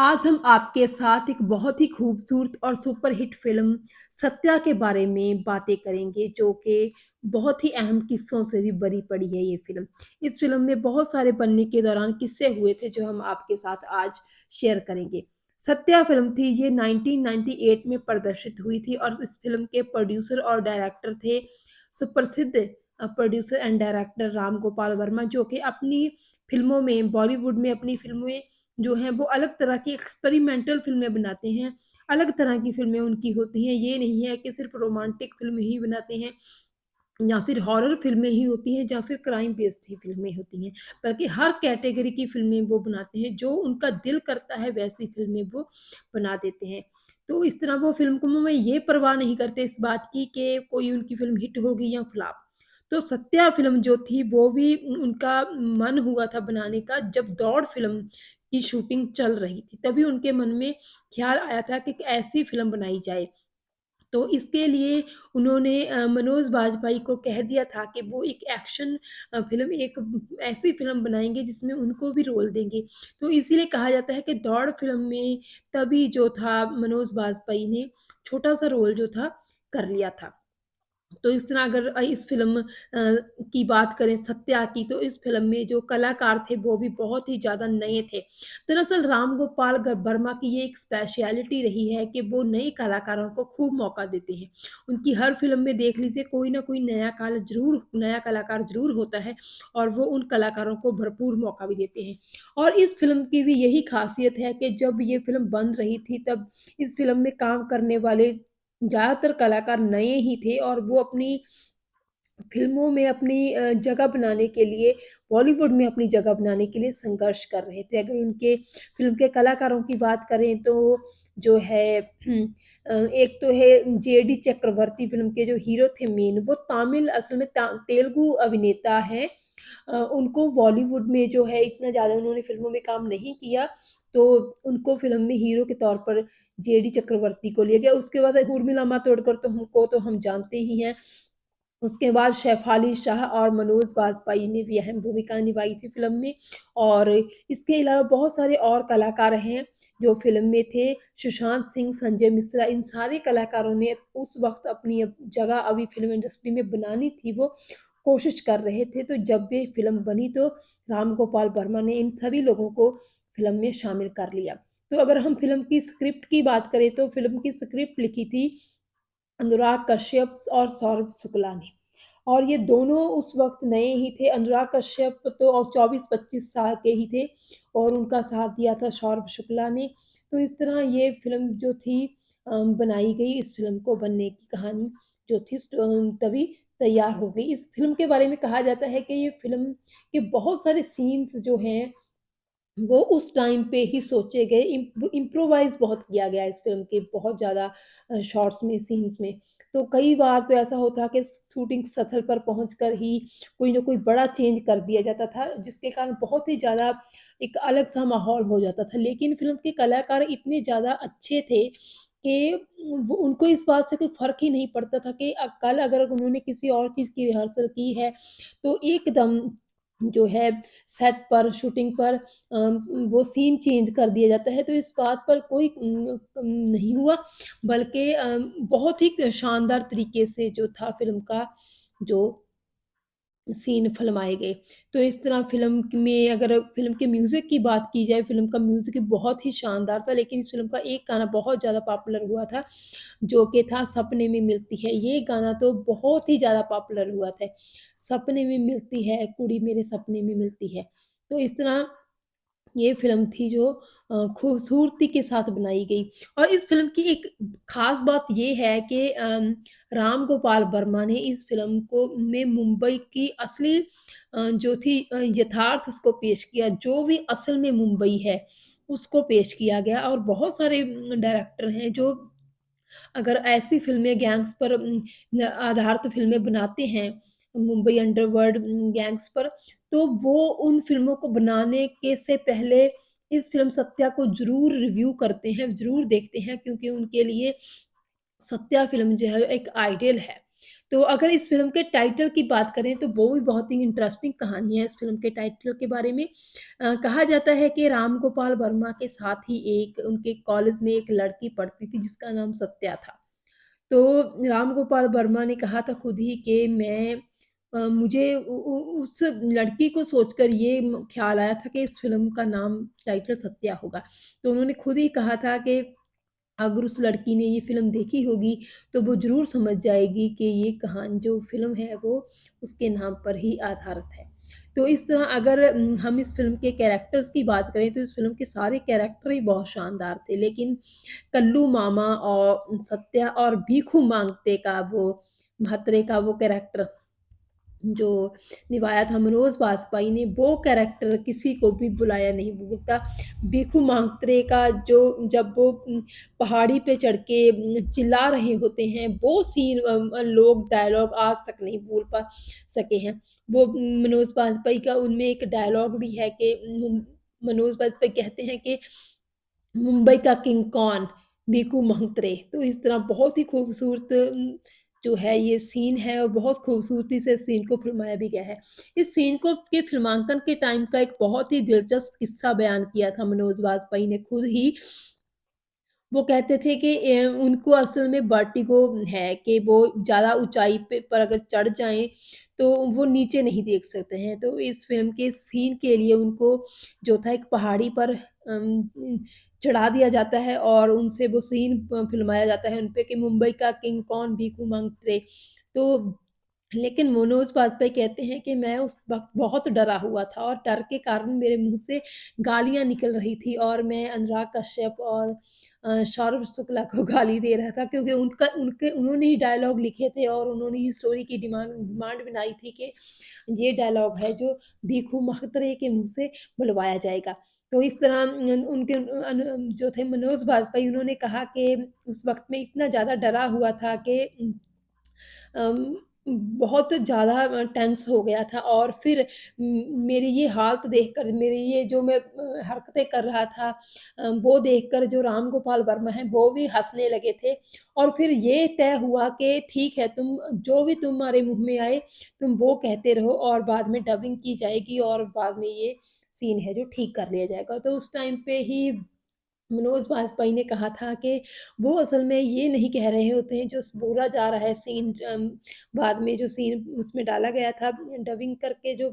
आज हम आपके साथ एक बहुत ही खूबसूरत और सुपरहिट फ़िल्म सत्या के बारे में बातें करेंगे, जो कि बहुत ही अहम किस्सों से भी भरी पड़ी है ये फ़िल्म। इस फ़िल्म में बहुत सारे बनने के दौरान किस्से हुए थे, जो हम आपके साथ आज शेयर करेंगे। सत्या फ़िल्म थी, ये 1998 में प्रदर्शित हुई थी और इस फ़िल्म के प्रोड्यूसर और डायरेक्टर थे सुप्रसिद्ध producer and director Ram Gopal Verma, जो कि अपनी फ़िल्मों में बॉलीवुड में अपनी फ़िल्में जो हैं वो अलग तरह की एक्सपेरिमेंटल फ़िल्में बनाते हैं, अलग तरह की फ़िल्में उनकी होती हैं। ये नहीं है कि सिर्फ़ रोमांटिक फ़िल्म ही बनाते हैं या फिर हॉरर फ़िल्में ही होती हैं या फिर क्राइम बेस्ड ही फ़िल्में होती हैं, बल्कि हर कैटेगरी की फ़िल्में वो बनाते हैं, जो उनका दिल करता है वैसी फ़िल्में वो बना देते हैं। तो इस तरह वो फ़िल्मों में ये परवाह नहीं करते इस बात की कि कोई उनकी फ़िल्म हिट होगी या फ्लॉप। तो सत्या फ़िल्म जो थी वो भी उनका मन हुआ था बनाने का, जब दौड़ फ़िल्म की शूटिंग चल रही थी, तभी उनके मन में ख़्याल आया था कि एक ऐसी फ़िल्म बनाई जाए। तो इसके लिए उन्होंने मनोज बाजपेयी को कह दिया था कि वो एक एक्शन फ़िल्म एक ऐसी फ़िल्म बनाएँगे जिसमें उनको भी रोल देंगे। तो इसीलिए कहा जाता है कि दौड़ फ़िल्म में तभी जो था मनोज बाजपेयी ने छोटा-सा रोल जो था कर लिया था। तो इस तरह अगर इस फ़िल्म की बात करें सत्या की, तो इस फ़िल्म में जो कलाकार थे वो भी बहुत ही ज़्यादा नए थे। दरअसल राम गोपाल वर्मा की ये एक स्पेशलिटी रही है कि वो नए कलाकारों को खूब मौका देते हैं। उनकी हर फ़िल्म में देख लीजिए कोई न कोई नया कलाकार ज़रूर होता है और वो उन कलाकारों को भरपूर मौका भी देते हैं। और इस फ़िल्म की भी यही ख़ासियत है कि जब ये फ़िल्म बन रही थी, तब इस फ़िल्म में काम करने वाले ज़्यादातर कलाकार नए ही थे और वो अपनी फ़िल्मों में अपनी जगह बनाने के लिए, बॉलीवुड में अपनी जगह बनाने के लिए संघर्ष कर रहे थे। अगर उनके फ़िल्म के कलाकारों की बात करें तो जो है एक तो है जेडी चक्रवर्ती फ़िल्म के जो हीरो थे मेन, वो तमिल असल में तेलुगु अभिनेता हैं। उनको बॉलीवुड में जो है इतना ज़्यादा उन्होंने फ़िल्मों में काम नहीं किया, तो उनको फ़िल्म में हीरो के तौर पर जेडी चक्रवर्ती को लिया गया। उसके बाद उर्मिला मातोंडकर तो हम जानते ही हैं। उसके बाद शेफ़ाली शाह और मनोज बाजपेयी ने भी अहम भूमिका निभाई थी फ़िल्म में और इसके अलावा बहुत सारे और कलाकार हैं, जो फ़िल्म में थे। सुशांत सिंह, संजय मिश्रा इन सारे कलाकारों ने उस वक़्त अपनी जगह अभी फ़िल्म इंडस्ट्री में बनानी थी, वो कोशिश कर रहे थे। तो जब ये फ़िल्म बनी तो राम गोपाल वर्मा ने इन सभी लोगों को फ़िल्म में शामिल कर लिया। तो अगर हम फ़िल्म की स्क्रिप्ट की बात करें तो फ़िल्म की स्क्रिप्ट लिखी थी अनुराग कश्यप और सौरभ शुक्ला ने। और ये दोनों उस वक़्त नए ही थे, अनुराग कश्यप तो 24-25 साल के ही थे और उनका साथ दिया था सौरभ शुक्ला ने। तो इस तरह ये फ़िल्म जो थी बनाई गई, इस फ़िल्म को बनने की कहानी जो थी तभी तैयार हो गई। इस फ़िल्म के बारे में कहा जाता है कि ये फ़िल्म के बहुत सारे सीन्स जो हैं वो उस टाइम पे ही सोचे गए इम्प्रोवाइज़ बहुत किया गया इस फ़िल्म के बहुत ज़्यादा शॉट्स में, सीन्स में। तो कई बार तो ऐसा होता कि शूटिंग स्थल पर पहुँचकर ही कोई न कोई बड़ा चेंज कर दिया जाता था, जिसके कारण बहुत ही ज़्यादा एक अलग-सा माहौल हो जाता था। लेकिन फ़िल्म के कलाकार इतने ज़्यादा अच्छे थे कि वो उनको इस बात से कोई फ़र्क ही नहीं पड़ता था कि कल अगर उन्होंने किसी और चीज़ की रिहर्सल की है, तो एकदम जो है सेट पर, शूटिंग पर वो सीन चेंज कर दिया जाता है, तो इस बात पर कोई नहीं हुआ, बल्कि बहुत ही शानदार तरीके से जो था फ़िल्म का जो सीन फ़िल्माए गए। तो इस तरह फ़िल्म में अगर फ़िल्म के म्यूज़िक की बात की जाए, फ़िल्म का म्यूज़िक बहुत ही शानदार था, लेकिन इस फ़िल्म का एक गाना बहुत ज़्यादा पॉपुलर हुआ था, जो कि था सपने में मिलती है। ये गाना तो बहुत ही ज़्यादा पॉपुलर हुआ था। सपने में मिलती है, कुड़ी मेरे सपने में मिलती है। तो इस तरह ये फ़िल्म थी जो खूबसूरती के साथ बनाई गई और इस फ़िल्म की एक ख़ास बात ये है कि राम गोपाल वर्मा ने इस फ़िल्म को में मुंबई की असली जो थी यथार्थ उसको पेश किया, जो भी असल में मुंबई है, उसको पेश किया गया और बहुत सारे डायरेक्टर हैं जो अगर ऐसी फ़िल्में गैंग्स पर आधारित फ़िल्में बनाते हैं, मुंबई अंडरवर्ल्ड गैंग्स पर, तो वो उन फ़िल्मों को बनाने के से पहले इस फ़िल्म सत्या को ज़रूर रिव्यू करते हैं, ज़रूर देखते हैं क्योंकि उनके लिए सत्या फ़िल्म जो है एक आइडियल है। तो अगर इस फ़िल्म के टाइटल की बात करें तो वो भी बहुत ही इंटरेस्टिंग कहानी है इस फ़िल्म के टाइटल के बारे में। कहा जाता है कि राम गोपाल वर्मा के साथ ही एक उनके कॉलेज में एक लड़की पढ़ती थी जिसका नाम सत्या था। तो राम गोपाल वर्मा ने कहा था खुद ही कि मुझे उ उस लड़की को सोचकर ये ख़्याल आया था कि इस फ़िल्म का नाम टाइटल सत्या होगा। तो उन्होंने खुद ही कहा था कि अगर उस लड़की ने ये फ़िल्म देखी होगी, तो वो ज़रूर समझ जाएगी कि ये जो फ़िल्म है वो उसके नाम पर ही आधारित है। तो इस तरह अगर हम इस फ़िल्म के कैरेक्टर्स की बात करें तो इस फ़िल्म के सारे कैरेक्टर ही बहुत शानदार थे। लेकिन कल्लू मामा और सत्या और भीखू मांगते का वो म्हात्रे का वो कैरेक्टर जो निभाया था मनोज बाजपेयी ने, वो कैरेक्टर किसी को भी बुलाया नहीं भूलता। भीखू मांगत्रे का जो जब वो पहाड़ी पे चढ़ के चिल्ला रहे होते हैं, वो सीन लोग डायलॉग आज तक नहीं भूल सके हैं। वो मनोज बाजपेयी का उनमें एक डायलॉग भी है कि मनोज बाजपेयी कहते हैं कि मुंबई का किंग कौन? भीखू मंत्रे। तो इस तरह बहुत ही खूबसूरत जो है ये सीन है और बहुत खूबसूरती से इस सीन को फ़िल्माया भी गया है। इस सीन को के फ़िल्मांकन के टाइम का एक बहुत ही दिलचस्प किस्सा बयान किया था मनोज वाजपेयी ने खुद ही। वो कहते थे कि उनको असल में वर्टिगो है कि वो ज़्यादा ऊँचाई पे पर अगर चढ़ जाएँ, तो वो नीचे नहीं देख सकते हैं। तो इस फ़िल्म के सीन के लिए उनको जो था एक पहाड़ी पर चढ़ा दिया जाता है और उनसे वो सीन फ़िल्माया जाता है उन पे कि मुंबई का किंग कौन भीखू मांगत्रे। तो लेकिन मनोज बाजपेयी कहते हैं कि मैं उस वक़्त बहुत डरा हुआ था और डर के कारण मेरे मुँह से गालियाँ निकल रही थी और मैं अनुराग कश्यप और सौरभ शुक्ला को गाली दे रहा था क्योंकि उन्होंने ही डायलॉग लिखे थे और उन्होंने ही स्टोरी की डिमांड बनाई थी कि ये डायलॉग है जो भीखू मख्तरे के मुँह से बुलवाया जाएगा। तो इस तरह उनके जो थे मनोज बाजपेयी उन्होंने कहा कि उस वक़्त मैं इतना ज़्यादा डरा हुआ था कि अम, बहुत ज़्यादा टेंस हो गया था और फिर मेरी ये हालत देखकर मेरी ये जो मैं हरकतें कर रहा था वो देखकर जो राम गोपाल वर्मा हैं वो भी हँसने लगे थे और फिर ये तय हुआ कि ठीक है तुम जो भी तुम्हारे मुँह में आए तुम वो कहते रहो और बाद में डबिंग की जाएगी और बाद में ये सीन है जो ठीक कर लिया जाएगा। तो उस टाइम पे ही मनोज बाजपेयी ने कहा था कि वो असल में ये नहीं कह रहे होते हैं जो बोला जा रहा है सीन बाद में जो सीन उसमें डाला गया था डबिंग करके जो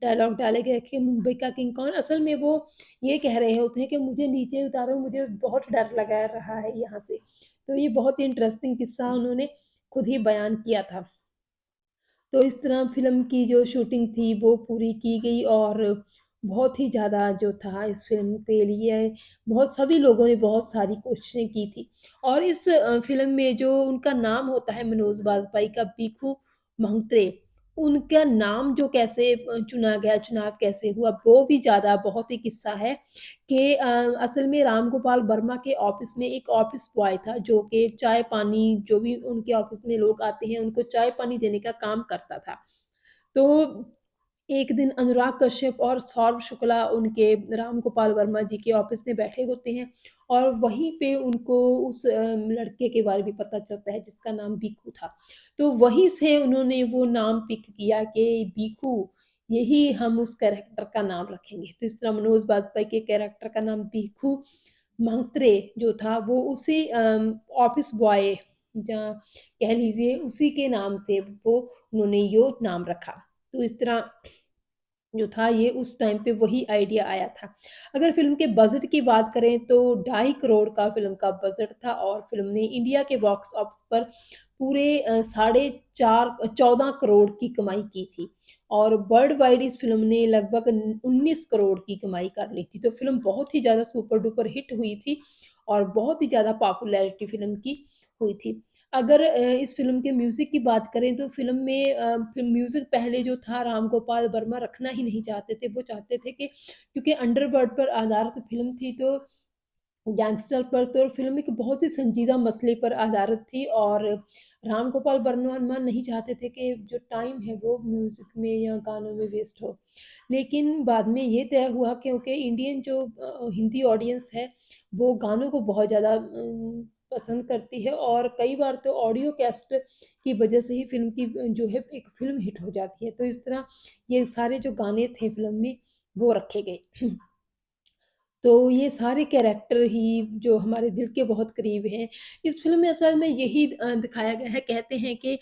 डायलॉग डाले गए कि मुंबई का किंग कौन असल में वो ये कह रहे होते हैं कि मुझे नीचे उतारो मुझे बहुत डर लगा रहा है यहाँ से। तो ये बहुत ही इंटरेस्टिंग किस्सा उन्होंने खुद ही बयान किया था। तो इस तरह फ़िल्म की जो शूटिंग थी वो पूरी की गई और बहुत ही ज़्यादा जो था इस फ़िल्म के लिए बहुत सभी लोगों ने बहुत सारी कोशिशें की थी। और इस फ़िल्म में जो उनका नाम होता है मनोज बाजपेयी का भीखू मंत्रे, उनका नाम जो कैसे चुना गया, चुनाव कैसे हुआ वो भी ज़्यादा बहुत ही किस्सा है कि असल में राम गोपाल वर्मा के ऑफ़िस में एक ऑफ़िस बॉय था जो कि चाय-पानी जो भी उनके ऑफ़िस में लोग आते हैं, उनको चाय-पानी देने का काम करता था। तो एक दिन अनुराग कश्यप और सौरभ शुक्ला उनके राम गोपाल वर्मा जी के ऑफ़िस में बैठे होते हैं और वहीं पे उनको उस लड़के के बारे में पता चलता है जिसका नाम बीकू था। तो वहीं से उन्होंने वो नाम पिक किया कि बीकू, यही हम उस कैरेक्टर का नाम रखेंगे। तो इस तरह मनोज बाजपेयी के कैरेक्टर का नाम बीकू म्हात्रे जो था वो उसी ऑफ़िस बॉय जहाँ कह लीजिए उसी के नाम से वो उन्होंने यो नाम रखा। तो इस तरह जो था ये उस टाइम पे वही आइडिया आया था। अगर फ़िल्म के बजट की बात करें तो 2.5 करोड़ का फ़िल्म का बजट था और फ़िल्म ने इंडिया के बॉक्स ऑफिस पर पूरे साढ़े 4 14 करोड़ की कमाई की थी और वर्ल्ड वाइड इस फ़िल्म ने लगभग 19 करोड़ की कमाई कर ली थी। तो फ़िल्म बहुत ही ज़्यादा सुपर डुपर हिट हुई थी और बहुत ही ज़्यादा पॉपुलैरिटी फ़िल्म की हुई थी। अगर इस फ़िल्म के म्यूज़िक की बात करें तो फ़िल्म में म्यूज़िक पहले जो था राम गोपाल वर्मा रखना ही नहीं चाहते थे। वो चाहते थे कि क्योंकि अंडरवर्ल्ड पर आधारित फ़िल्म थी तो गैंगस्टर पर तो फ़िल्म एक बहुत ही संजीदा मसले पर आधारित थी और राम गोपाल वर्मा नहीं चाहते थे कि जो टाइम है वो म्यूज़िक में या गानों में वेस्ट हो। लेकिन बाद में ये तय हुआ क्योंकि इंडियन जो हिंदी ऑडियंस है वो गानों को बहुत ज़्यादा पसंद करती है और कई बार तो ऑडियो कैसेट की वजह से ही फ़िल्म की जो है एक फ़िल्म हिट हो जाती है। तो इस तरह ये सारे जो गाने थे फ़िल्म में वो रखे गए। तो ये सारे कैरेक्टर ही जो हमारे दिल के बहुत करीब हैं। इस फ़िल्म में असल में यही दिखाया गया है, कहते हैं कि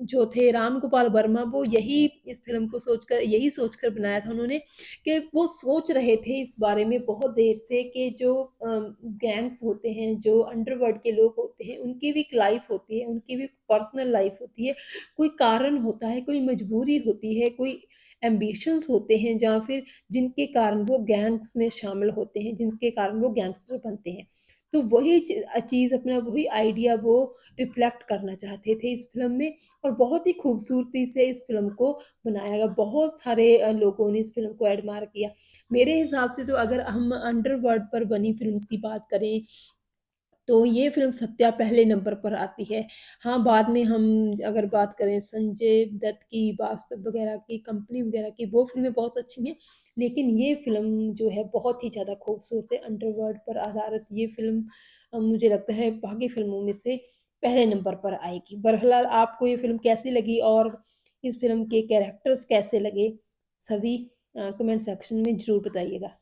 जो थे राम गोपाल वर्मा वो इस फ़िल्म को यही सोचकर बनाया था उन्होंने कि वो सोच रहे थे इस बारे में बहुत देर से कि जो गैंग्स होते हैं, जो अंडरवर्ल्ड के लोग होते हैं, उनकी भी एक लाइफ़ होती है, उनकी भी पर्सनल लाइफ़ होती है। कोई कारण होता है, कोई मजबूरी होती है, कोई एम्बिशंस होते हैं या फिर जिनके कारण वो गैंग्स में शामिल होते हैं, जिनके कारण वो गैंगस्टर बनते हैं। तो वही चीज़ अपना वही आइडिया वो रिफ्लेक्ट करना चाहते थे इस फ़िल्म में और बहुत ही खूबसूरती से इस फ़िल्म को बनाया गया। बहुत सारे लोगों ने इस फ़िल्म को एडमायर किया। मेरे हिसाब से तो अगर हम अंडरवर्ल्ड पर बनी फ़िल्म्स की बात करें तो ये फ़िल्म सत्या पहले नंबर पर आती है। हाँ, बाद में हम अगर बात करें संजय दत्त की, वास्तव वगैरह की, कंपनी वगैरह की, वो फ़िल्में बहुत अच्छी हैं। लेकिन ये फ़िल्म जो है बहुत ही ज़्यादा खूबसूरत है। अंडरवर्ल्ड पर आधारित ये फ़िल्म मुझे लगता है बाकी फ़िल्मों में से पहले नंबर पर आएगी। बहरहाल आपको ये फ़िल्म कैसी लगी और इस फ़िल्म के कैरेक्टर्स कैसे लगे? सभी कमेंट सेक्शन में ज़रूर बताइएगा।